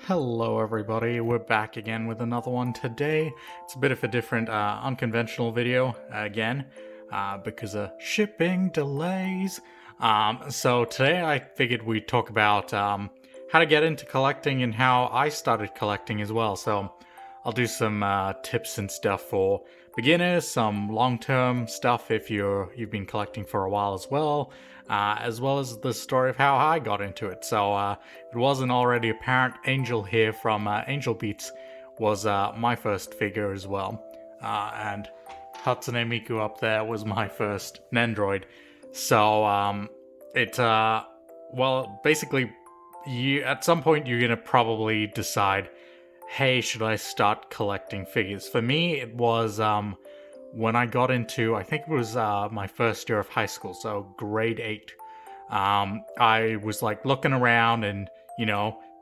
Hello everybody, we're back again with another one today. It's a bit of a different, unconventional video, again, because of shipping delays. So today I figured we'd talk about how to get into collecting and how I started collecting as well. So I'll do some tips and stuff for beginners, some long-term stuff if you've been collecting for a while as well as the story of how I got into it. So if it wasn't already apparent, Angel here from Angel Beats was my first figure as well, and Hatsune Miku up there was my first Nendroid. So basically, you at some point you're gonna probably decide, hey, should I start collecting figures? For me, it was when I got into, I think it was my first year of high school, so grade 8. I was like looking around and,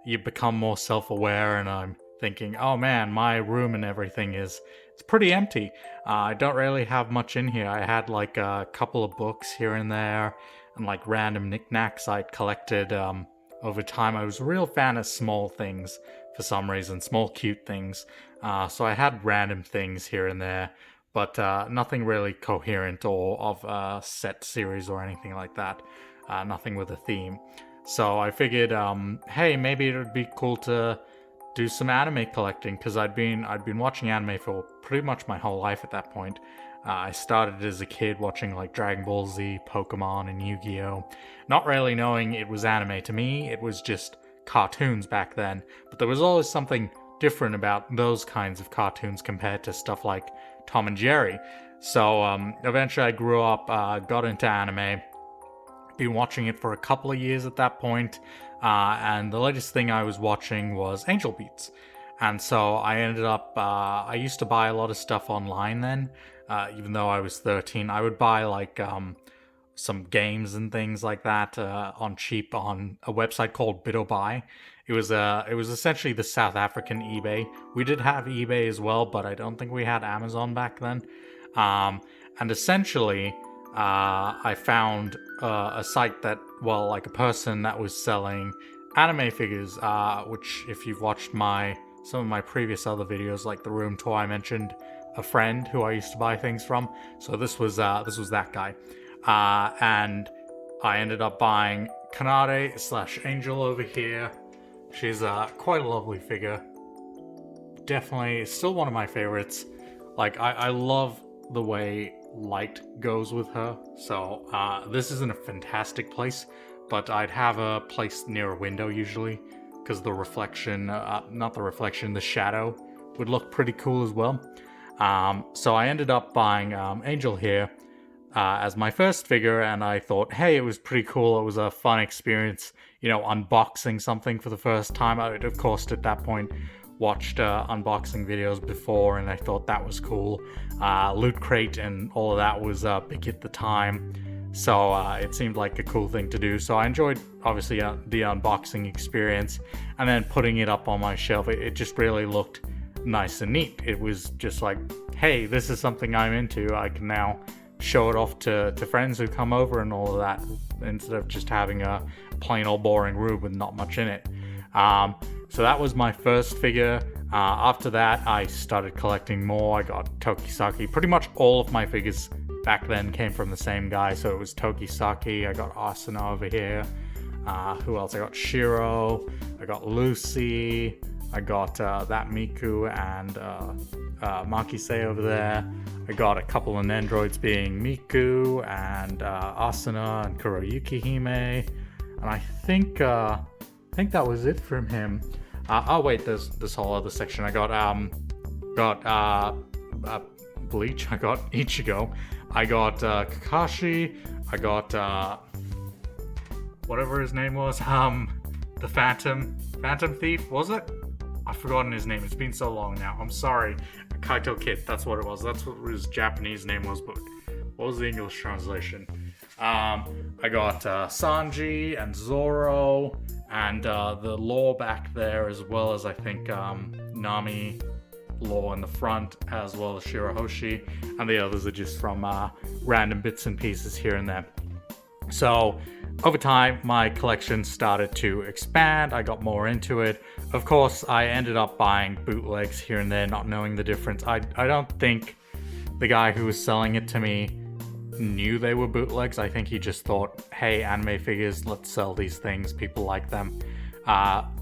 you become more self-aware, and I'm thinking, oh man, my room and everything it's pretty empty. I don't really have much in here. I had like a couple of books here and there and like random knickknacks I'd collected over time. I was a real fan of small things for some reason, small cute things. So I had random things here and there, but nothing really coherent or of a set series or anything like that. Nothing with a theme. So I figured, hey, maybe it would be cool to do some anime collecting, because I'd been watching anime for pretty much my whole life at that point. I started as a kid watching like Dragon Ball Z, Pokemon, and Yu-Gi-Oh! Not really knowing it was anime. To me, it was just cartoons back then, but there was always something different about those kinds of cartoons compared to stuff like Tom and Jerry. So eventually I grew up, got into anime, been watching it for a couple of years at that point, and the latest thing I was watching was Angel Beats. And so I ended up, I used to buy a lot of stuff online then, even though I was 13. I would buy like some games and things like that on cheap on a website called BitObuy. It was essentially the South African eBay. We did have eBay as well, but I don't think we had Amazon back then. And essentially, I found a site that, like a person that was selling anime figures, which if you've watched some of my previous other videos, like the room tour, I mentioned a friend who I used to buy things from. So this was that guy. And I ended up buying Kanade / Angel over here. She's quite a lovely figure. Definitely still one of my favorites. Like, I love the way light goes with her. So this isn't a fantastic place, but I'd have a place near a window usually, because the reflection, the shadow would look pretty cool as well. So I ended up buying Angel here as my first figure, and I thought, hey, it was pretty cool. It was a fun experience, unboxing something for the first time. I had, of course, at that point watched unboxing videos before, and I thought that was cool. Loot Crate and all of that was big at the time, so it seemed like a cool thing to do. So I enjoyed, obviously, the unboxing experience, and then putting it up on my shelf. It just really looked nice and neat. It was just like, hey, this is something I'm into. I can now show it off to friends who come over and all of that, instead of just having a plain old boring room with not much in it. So that was my first figure. After that, I started collecting more. I got Tokisaki. Pretty much all of my figures back then came from the same guy, so it was Tokisaki. I got Asuna over here. Who else? I got Shiro. I got Lucy. I got that Miku and Makise over there. I got a couple of Nendroids being Miku and Asuna and Kuroyuki Hime. And I think that was it from him. Oh wait, there's this whole other section. I got Bleach. I got Ichigo. I got Kakashi. I got whatever his name was. The Phantom Thief, was it? I've forgotten his name. It's been so long now. I'm sorry. Kaito Kid. That's what it was. That's what his Japanese name was. But what was the English translation? I got Sanji and Zoro and the lore back there, as well as I think Nami lore in the front, as well as Shirahoshi, and the others are just from random bits and pieces here and there. So over time, my collection started to expand. I got more into it. Of course, I ended up buying bootlegs here and there, not knowing the difference. I don't think the guy who was selling it to me knew they were bootlegs. I think he just thought, hey, anime figures, let's sell these things. People like them.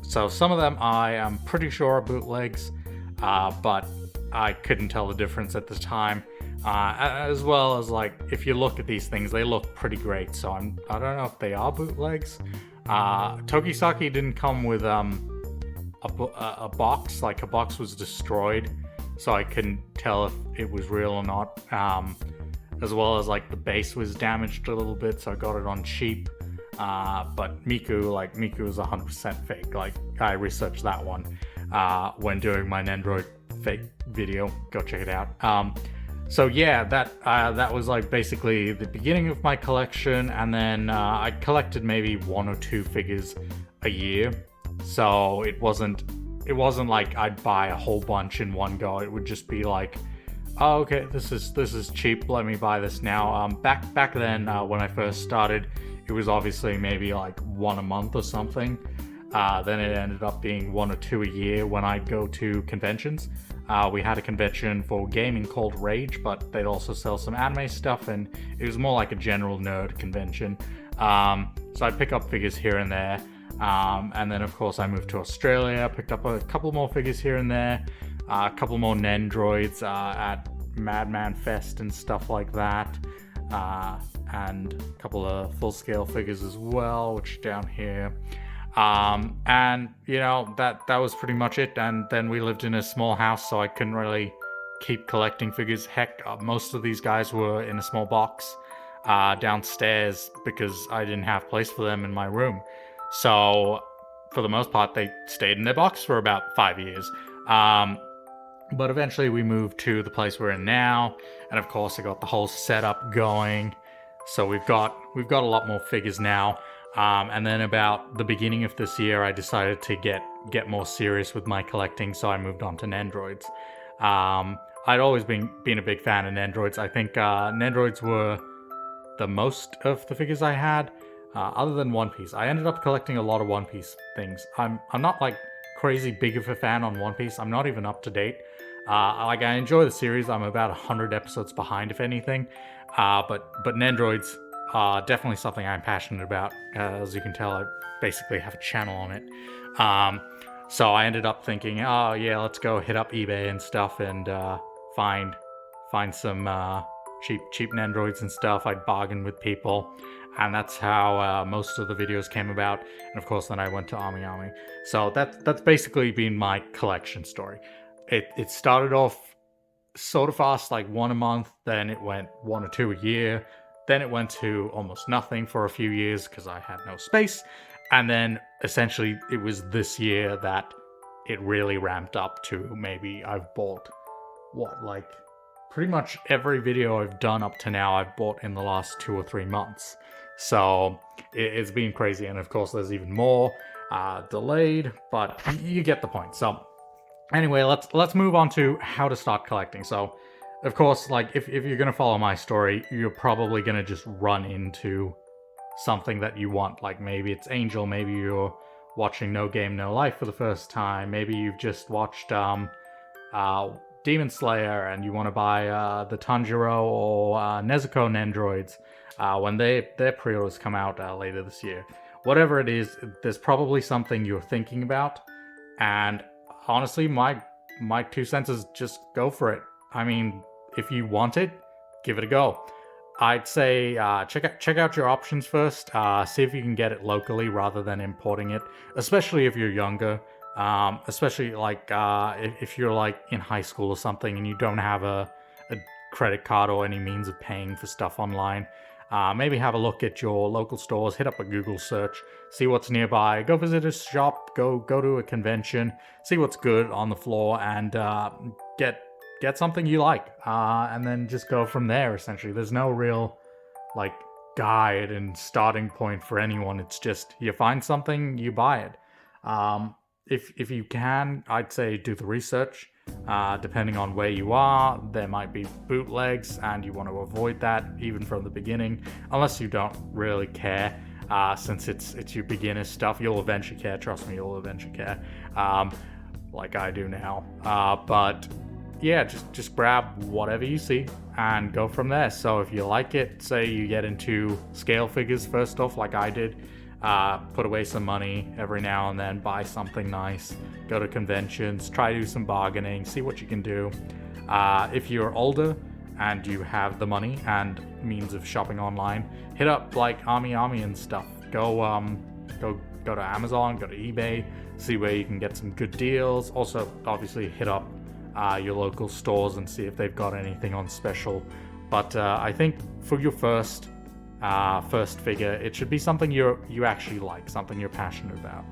So some of them I am pretty sure are bootlegs, but I couldn't tell the difference at the time. As well as, like, if you look at these things, they look pretty great. So I don't know if they are bootlegs. Tokisaki didn't come with a box. Like, a box was destroyed, so I couldn't tell if it was real or not. As well as, like, the base was damaged a little bit, so I got it on cheap. But Miku is 100% fake. Like, I researched that one when doing my Nendroid fake video. Go check it out. So yeah, that was like basically the beginning of my collection, and then I collected maybe 1 or 2 figures a year. So it wasn't like I'd buy a whole bunch in one go. It would just be like, oh, okay, this is cheap. Let me buy this now. Back then, when I first started, it was obviously maybe like 1 a month or something. Then it ended up being 1 or 2 a year when I'd go to conventions. We had a convention for gaming called Rage, but they'd also sell some anime stuff, and it was more like a general nerd convention. So I'd pick up figures here and there. And then, of course, I moved to Australia, picked up a couple more figures here and there, a couple more Nendroids at Madman Fest and stuff like that. And a couple of full-scale figures as well, which are down here. And you know, that was pretty much it. And then we lived in a small house, so I couldn't really keep collecting figures. Heck, most of these guys were in a small box downstairs because I didn't have place for them in my room. So for the most part, they stayed in their box for about 5 years. But eventually we moved to the place we're in now, and of course I got the whole setup going. So we've got a lot more figures now. And then about the beginning of this year, I decided to get more serious with my collecting, so I moved on to Nendroids. I'd always been a big fan of Nendroids. I think Nendroids were the most of the figures I had, other than One Piece. I ended up collecting a lot of One Piece things. I'm not like crazy big of a fan on One Piece. I'm not even up to date. I enjoy the series. I'm about 100 episodes behind, if anything. But Nendroids are definitely something I'm passionate about. As you can tell, I basically have a channel on it. So I ended up thinking, oh yeah, let's go hit up eBay and stuff and find some cheap Nendroids and stuff. I'd bargain with people, and that's how most of the videos came about. And of course, then I went to AmiAmi. So that's basically been my collection story. It started off sort of fast, like 1 a month. Then it went 1 or 2 a year. Then it went to almost nothing for a few years because I had no space. And then essentially it was this year that it really ramped up to maybe I've bought, like pretty much every video I've done up to now I've bought in the last 2 or 3 months. So it's been crazy. And of course there's even more delayed, but you get the point. So anyway, let's move on to how to start collecting. So of course, like, if you're going to follow my story, you're probably going to just run into something that you want. Like, maybe it's Angel, maybe you're watching No Game, No Life for the first time, maybe you've just watched Demon Slayer and you want to buy the Tanjiro or Nezuko Nendroids when their pre-orders come out later this year. Whatever it is, there's probably something you're thinking about, and honestly, my 2 cents is just go for it. I mean, if you want it, give it a go. I'd say check out your options first. See if you can get it locally rather than importing it, especially if you're younger. Especially like if you're like in high school or something and you don't have a credit card or any means of paying for stuff online. Maybe have a look at your local stores, hit up a Google search, see what's nearby, go visit a shop, go to a convention, see what's good on the floor, and get something you like, and then just go from there. Essentially, there's no real like guide and starting point for anyone. It's just you find something, you buy it. If you can, I'd say do the research. Depending on where you are, there might be bootlegs, and you want to avoid that even from the beginning, unless you don't really care. Since it's your beginner stuff, you'll eventually care. Trust me, you'll eventually care, like I do now. But yeah, just grab whatever you see and go from there. So if you like it, say you get into scale figures first off, like I did, put away some money every now and then, buy something nice, go to conventions, try to do some bargaining, see what you can do. If you're older and you have the money and means of shopping online, hit up like Army and stuff. Go to Amazon, go to eBay, see where you can get some good deals. Also, obviously, hit up your local stores and see if they've got anything on special. But I think for your first figure, it should be something you actually like, something you're passionate about.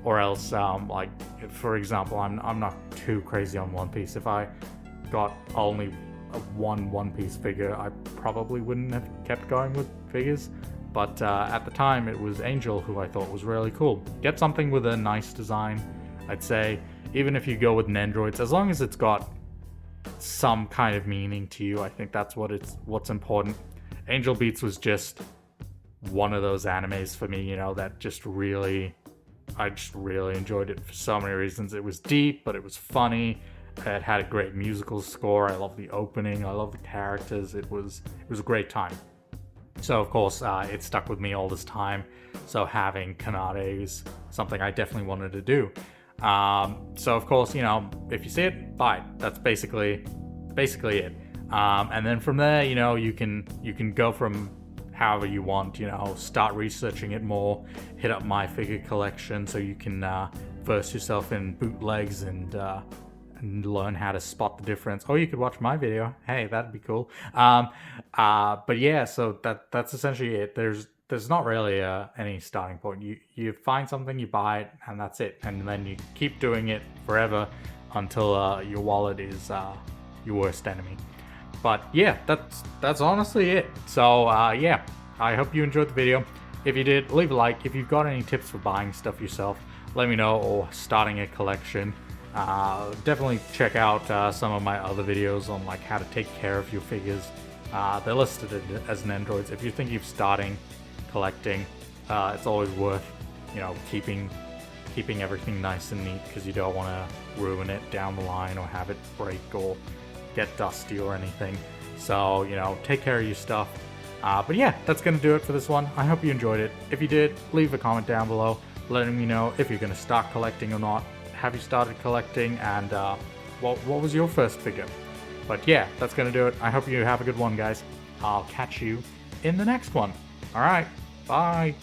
Or else, like for example, I'm not too crazy on One Piece. If I got only one One Piece figure, I probably wouldn't have kept going with figures. But at the time, it was Angel who I thought was really cool. Get something with a nice design, I'd say. Even if you go with Nendroids, as long as it's got some kind of meaning to you, I think that's what's important. Angel Beats was just one of those animes for me, that I just really enjoyed it for so many reasons. It was deep, but it was funny. It had a great musical score. I love the opening. I love the characters. It was a great time. So of course, it stuck with me all this time. So having Kanade is something I definitely wanted to do. So of course, if you see it, buy it. That's basically it. And then from there, you can go from however you want. Start researching it more. Hit up My Figure Collection so you can verse yourself in bootlegs and learn how to spot the difference. Or you could watch my video. Hey, that'd be cool. But yeah, so that's essentially it. There's not really any starting point. You find something, you buy it, and that's it. And then you keep doing it forever until your wallet is your worst enemy. But yeah, that's honestly it. So yeah, I hope you enjoyed the video. If you did, leave a like. If you've got any tips for buying stuff yourself, let me know, or starting a collection. Definitely check out some of my other videos on like how to take care of your figures. They're listed as Nendroids. If you're thinking of starting collecting, it's always worth keeping everything nice and neat, because you don't want to ruin it down the line or have it break or get dusty or anything. So take care of your stuff. But yeah, that's gonna do it for this one. I hope you enjoyed it. If you did, leave a comment down below letting me know if you're gonna start collecting or not. Have you started collecting, and what was your first figure? But yeah, that's gonna do it. I hope you have a good one, guys. I'll catch you in the next one. All right, bye.